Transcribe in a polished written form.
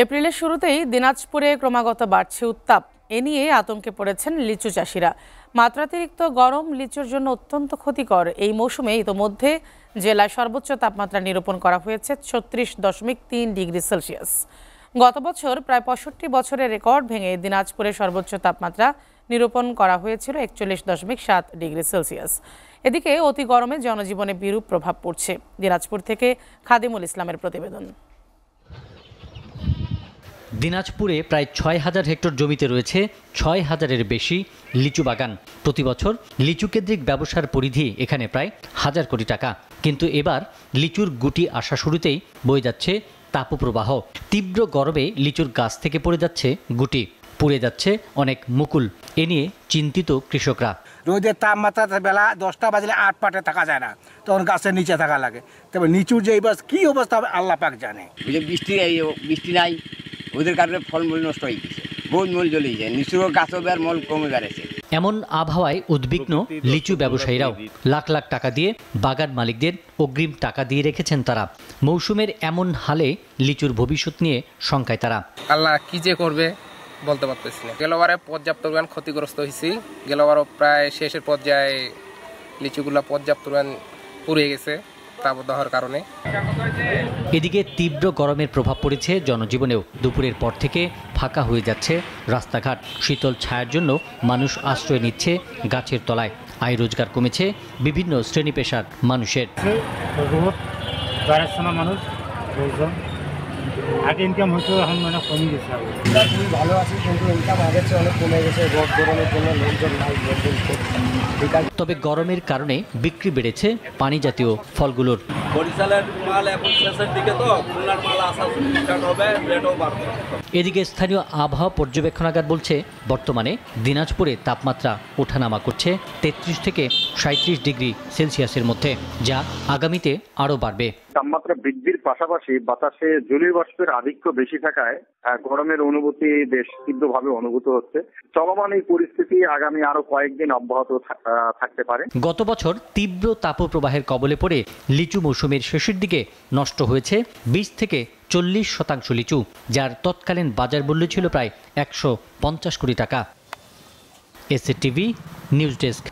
এপ্রিলের শুরুতেই দিনাজপুরে ক্রমাগত বাড়ছে উত্তাপ। এ নিয়ে আতঙ্কে পড়েছেন লিচু চাষিরা। মাত্রাতিরিক্ত গরম লিচুর জন্য অত্যন্ত ক্ষতিকর। এই মৌসুমে ইতোমধ্যে জেলায় সর্বোচ্চ তাপমাত্রা নিরূপণ করা হয়েছে 36.3 ডিগ্রি সেলসিয়াস। গত বছর প্রায় 65 বছরের রেকর্ড ভেঙে দিনাজপুরের সর্বোচ্চ তাপমাত্রা নিরূপণ করা হয়েছিল 41.7 ডিগ্রি সেলসিয়াস। এদিকে অতি গরমে জনজীবনে বিরূপ প্রভাব পড়ছে। দিনাজপুর থেকে খাদিমুল ইসলামের প্রতিবেদন। দিনাজপুরে প্রায় ৬,০০০ হেক্টর জমিতে রয়েছে ৬,০০০-এর বেশি লিচু বাগান। প্রতি বছর লিচু কেন্দ্রিক ব্যবসার পরিধি এখানে প্রায় ১,০০০ কোটি টাকা। কিন্তু এবার লিচুর গুটি আসা শুরুতেই বয়ে যাচ্ছে তাপপ্রবাহ। তীব্র গরমে লিচুর গাছ থেকে পড়ে যাচ্ছে গুটি, পুড়ে যাচ্ছে অনেক মুকুল। এ নিয়ে চিন্তিত কৃষকরা। রোদের তাপমাত্রা বেলা 10টা বাজলে 8 পাটে থাকা যায় না, তখন গাছের নিচে থাকা লাগে। তবে নিচুর যে এবার কি অবস্থা হবে আল্লাহ পাক জানে। বৃষ্টি নাই, ওদের কারণে ফলমূল নষ্ট হয়ে গেছে, বহুত মূল জ্বলে যায়, নিচুরও গাছও বের মল কমে বেড়েছে। এমন আবহাওয়ায় উদ্বিগ্ন লিচু ব্যবসায়ীরাও। লাখ লাখ টাকা দিয়ে বাগান মালিকদের অগ্রিম টাকা দিয়ে রেখেছেন তারা। মৌসুমের এমন হালে লিচুর ভবিষ্যৎ নিয়ে শঙ্কায় তারা। আল্লাহ কি যে করবে বলতে পারতেছি না। গেলবারে পর্যাপ্ত পরিমাণ ক্ষতিগ্রস্ত হয়েছি। গেলবারও প্রায় শেষের পর্যায়ে লিচুগুলো পর্যাপ্ত পরিমাণ পুড়ে গেছে তাপদাহের কারণে। এদিকে তীব্র গরমের প্রভাব পড়েছে জনজীবনেও। দুপুরের পর থেকে ফাঁকা হয়ে যাচ্ছে রাস্তাঘাট। শীতল ছায়ার জন্য মানুষ আশ্রয় নিচ্ছে গাছের তলায়। আয় রোজগার কমেছে বিভিন্ন শ্রেণী পেশার মানুষের। মানুষ আগে ইনকাম হতো, এখন মানে কমে গেছে। খুবই ভালো আছে, কিন্তু ইনকাম আগের চেয়ে অনেক কমে গেছে। রোদ গরমের জন্য লোকজন নাই। তবে গরমের কারণে বিক্রি বেড়েছে পানি জাতীয় ফলগুলোর। বরিশালের মাল এখন শেষের দিকে, তো খুলনার মাল আসা স্টার্ট হবে, রেটও বাড়বে। এদিকে স্থানীয় আবহাওয়া পর্যবেক্ষণাগার বলছে, বর্তমানে দিনাজপুরে তাপমাত্রা ওঠানামা করছে 33 থেকে 37 ডিগ্রি সেলসিয়াসের মধ্যে, যা আগামীতে আরও বাড়বে। তাপমাত্রা বৃদ্ধির পাশাপাশি বাতাসে জলীয় বাষ্পের আধিক্য বেশি থাকায় গরমের অনুভূতি বেশ তীব্রভাবে অনুভূত হচ্ছে। চলমান এই পরিস্থিতি আগামী আরো কয়েকদিন অব্যাহত থাকতে পারে। গত বছর তীব্র তাপপ্রবাহের কবলে পড়ে লিচু মৌসুমের শেষের দিকে নষ্ট হয়েছে 20 থেকে 40% লিচু, যার তৎকালীন বাজার মূল্য ছিল প্রায় 150 কোটি টাকা। SATV news desk.